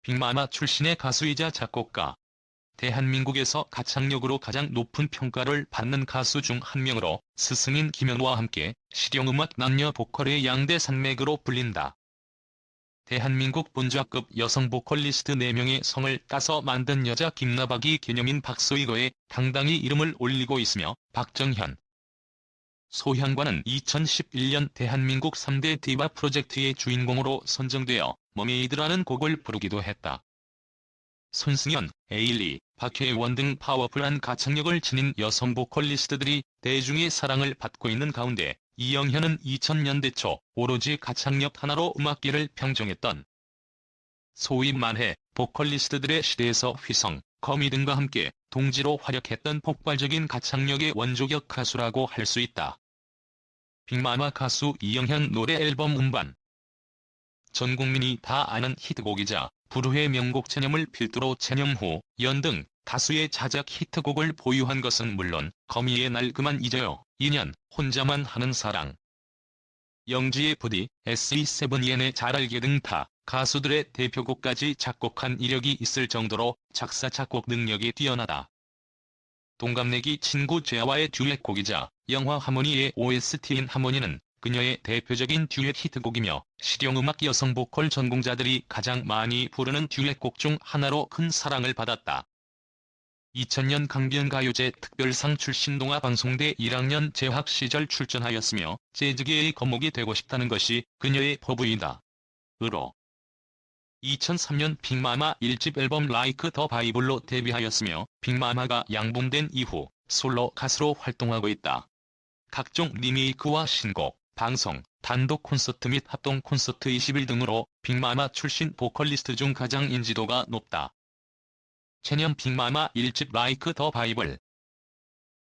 빅마마 출신의 가수이자 작곡가. 대한민국에서 가창력으로 가장 높은 평가를 받는 가수 중 한 명으로 스승인 김현우와 함께 실용음악 남녀 보컬의 양대 산맥으로 불린다. 대한민국 본좌급 여성 보컬리스트 4명의 성을 따서 만든 여자 김나박이 개념인 박소희거에 당당히 이름을 올리고 있으며 박정현, 소현과는 2011년 대한민국 3대 디바 프로젝트의 주인공으로 선정되어 머메이드라는 곡을 부르기도 했다. 손승연, 에일리, 박혜원 등 파워풀한 가창력을 지닌 여성 보컬리스트들이 대중의 사랑을 받고 있는 가운데 이영현은 2000년대 초 오로지 가창력 하나로 음악계를 평정했던 소위 말해 보컬리스트들의 시대에서 휘성, 거미 등과 함께 동지로 활약했던 폭발적인 가창력의 원조격 가수라고 할 수 있다. 빅마마 가수 이영현 노래 앨범 음반. 전 국민이 다 아는 히트곡이자 불후의 명곡 체념을 필두로 체념 후, 연 등 다수의 자작 히트곡을 보유한 것은 물론 거미의 날 그만 잊어요, 인연, 혼자만 하는 사랑, 영지의 부디, SE7EN의 잘 알게 등 타 가수들의 대표곡까지 작곡한 이력이 있을 정도로 작사 작곡 능력이 뛰어나다. 동갑내기 친구 재하와의 듀엣곡이자 영화 하모니의 OST인 하모니는 그녀의 대표적인 듀엣 히트곡이며 실용음악 여성 보컬 전공자들이 가장 많이 부르는 듀엣곡 중 하나로 큰 사랑을 받았다. 2000년 강변가요제 특별상 출신 동아방송대 1학년 재학 시절 출전하였으며 재즈계의 거목이 되고 싶다는 것이 그녀의 포부이다. 으로 2003년 빅마마 1집 앨범 라이크 더 바이블로 데뷔하였으며 빅마마가 양분된 이후 솔로 가수로 활동하고 있다. 각종 리메이크와 신곡, 방송, 단독 콘서트 및 합동 콘서트 20일 등으로 빅마마 출신 보컬리스트 중 가장 인지도가 높다. 체념 빅마마 1집 라이크 더 바이블.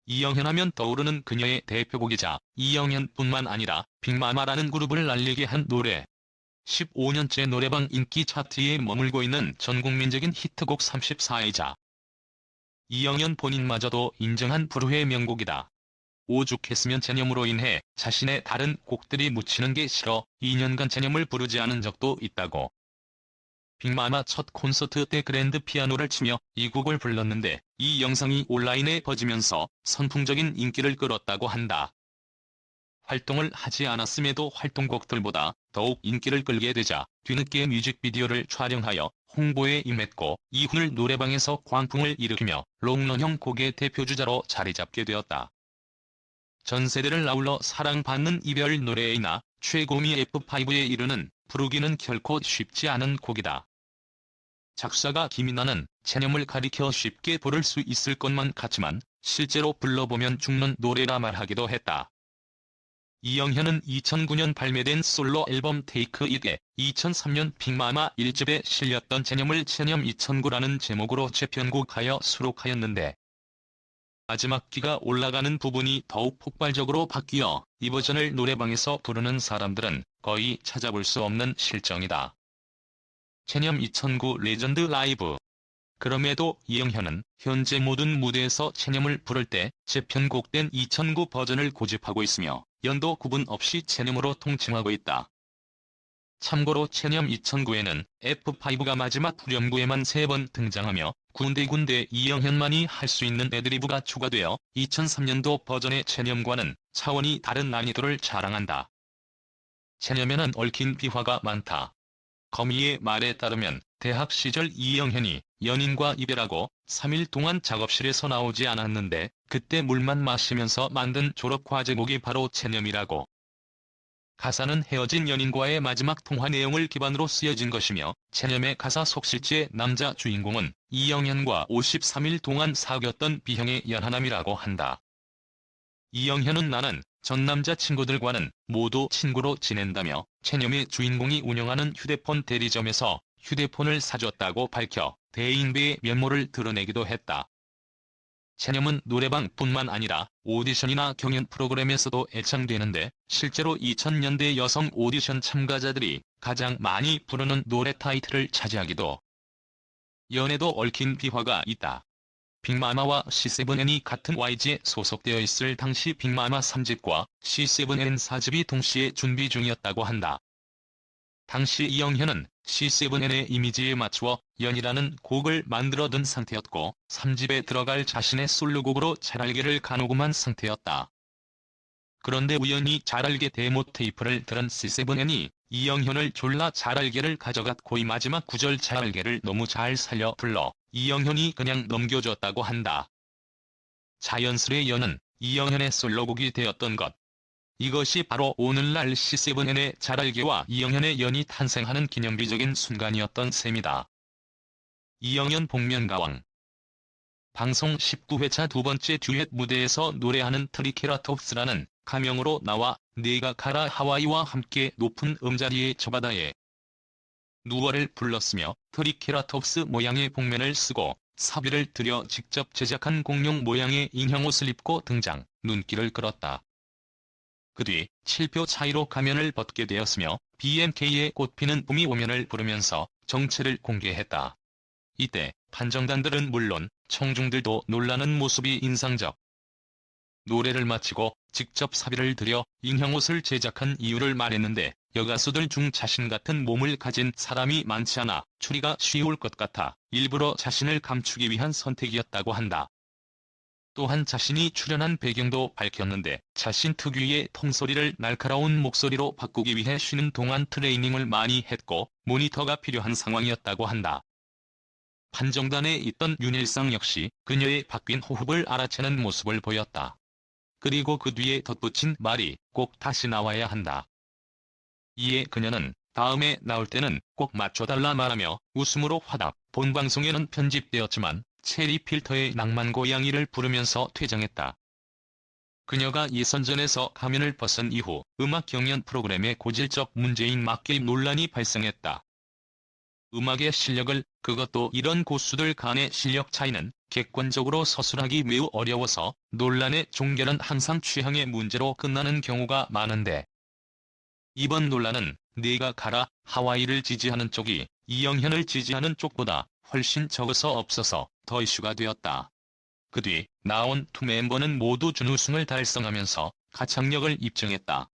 이영현 하면 떠오르는 그녀의 대표곡이자 이영현뿐만 아니라 빅마마라는 그룹을 날리게 한 노래. 15년째 노래방 인기 차트에 머물고 있는 전국민적인 히트곡 34회자. 이영현 본인마저도 인정한 불후의 명곡이다. 오죽했으면 체념으로 인해 자신의 다른 곡들이 묻히는 게 싫어 2년간 체념을 부르지 않은 적도 있다고. 빅마마 첫 콘서트 때 그랜드 피아노를 치며 이 곡을 불렀는데 이 영상이 온라인에 퍼지면서 선풍적인 인기를 끌었다고 한다. 활동을 하지 않았음에도 활동곡들보다 더욱 인기를 끌게 되자 뒤늦게 뮤직비디오를 촬영하여 홍보에 임했고 이후를 노래방에서 광풍을 일으키며 롱런형 곡의 대표주자로 자리잡게 되었다. 전 세대를 아울러 사랑받는 이별 노래이나 최고미 F5에 이르는 부르기는 결코 쉽지 않은 곡이다. 작사가 김이나는 체념을 가리켜 쉽게 부를 수 있을 것만 같지만 실제로 불러보면 죽는 노래라 말하기도 했다. 이영현은 2009년 발매된 솔로 앨범 테이크 잇에 2003년 빅마마 1집에 실렸던 체념을 체념 2009라는 제목으로 재편곡하여 수록하였는데 마지막 기가 올라가는 부분이 더욱 폭발적으로 바뀌어 이 버전을 노래방에서 부르는 사람들은 거의 찾아볼 수 없는 실정이다. 체념 2009 레전드 라이브. 그럼에도 이영현은 현재 모든 무대에서 체념을 부를 때 재편곡된 2009 버전을 고집하고 있으며 연도 구분 없이 체념으로 통칭하고 있다. 참고로 체념 2009에는 F5가 마지막 후렴구에만 3번 등장하며 군데군데 이영현만이 할 수 있는 애드리브가 추가되어 2003년도 버전의 체념과는 차원이 다른 난이도를 자랑한다. 체념에는 얽힌 비화가 많다. 거미의 말에 따르면 대학 시절 이영현이 연인과 이별하고 3일 동안 작업실에서 나오지 않았는데 그때 물만 마시면서 만든 졸업과제곡이 바로 체념이라고. 가사는 헤어진 연인과의 마지막 통화 내용을 기반으로 쓰여진 것이며 체념의 가사 속 실제 남자 주인공은 이영현과 53일 동안 사귀었던 B형의 연하남이라고 한다. 이영현은 나는 전 남자친구들과는 모두 친구로 지낸다며 체념의 주인공이 운영하는 휴대폰 대리점에서 휴대폰을 사줬다고 밝혀 대인배의 면모를 드러내기도 했다. 체념은 노래방뿐만 아니라 오디션이나 경연 프로그램에서도 애창되는데 실제로 2000년대 여성 오디션 참가자들이 가장 많이 부르는 노래 타이틀을 차지하기도. 연에도 얽힌 비화가 있다. 빅마마와 C7N이 같은 YG에 소속되어 있을 당시 빅마마 3집과 C7N 4집이 동시에 준비 중이었다고 한다. 당시 이영현은 C7N의 이미지에 맞추어 연이라는 곡을 만들어둔 상태였고 3집에 들어갈 자신의 솔로곡으로 잘알게를 가놓고만 상태였다. 그런데 우연히 잘알게 데모 테이프를 들은 C7N이 이영현을 졸라 잘알게를 가져갔고 이 마지막 구절 잘알게를 너무 잘 살려 불러 이영현이 그냥 넘겨줬다고 한다. 자연스레 연은 이영현의 솔로곡이 되었던 것. 이것이 바로 오늘날 C7N의 잘알게와 이영현의 연이 탄생하는 기념비적인 순간이었던 셈이다. 이영현 복면가왕. 방송 19회차 두 번째 듀엣 무대에서 노래하는 트리케라톱스라는 가명으로 나와 네가 가라 하와이와 함께 높은 음자리의 저 바다에 누워를 불렀으며 트리케라톱스 모양의 복면을 쓰고 사비를 들여 직접 제작한 공룡 모양의 인형옷을 입고 등장, 눈길을 끌었다. 그 뒤 7표 차이로 가면을 벗게 되었으며 BMK의 꽃피는 봄이 오면을 부르면서 정체를 공개했다. 이때 판정단들은 물론 청중들도 놀라는 모습이 인상적. 노래를 마치고 직접 사비를 들여 인형옷을 제작한 이유를 말했는데 여가수들 중 자신 같은 몸을 가진 사람이 많지 않아 추리가 쉬울 것 같아 일부러 자신을 감추기 위한 선택이었다고 한다. 또한 자신이 출연한 배경도 밝혔는데 자신 특유의 통소리를 날카로운 목소리로 바꾸기 위해 쉬는 동안 트레이닝을 많이 했고 모니터가 필요한 상황이었다고 한다. 판정단에 있던 윤일상 역시 그녀의 바뀐 호흡을 알아채는 모습을 보였다. 그리고 그 뒤에 덧붙인 말이 꼭 다시 나와야 한다. 이에 그녀는 다음에 나올 때는 꼭 맞춰달라 말하며 웃음으로 화답. 본방송에는 편집되었지만 체리 필터의 낭만 고양이를 부르면서 퇴장했다. 그녀가 예선전에서 가면을 벗은 이후 음악 경연 프로그램의 고질적 문제인 막게임 논란이 발생했다. 음악의 실력을, 그것도 이런 고수들 간의 실력 차이는 객관적으로 서술하기 매우 어려워서 논란의 종결은 항상 취향의 문제로 끝나는 경우가 많은데 이번 논란은 네가 가라 하와이를 지지하는 쪽이 이영현을 지지하는 쪽보다 훨씬 적어서 없어서 더 이슈가 되었다. 그 뒤 나온 두 멤버는 모두 준우승을 달성하면서 가창력을 입증했다.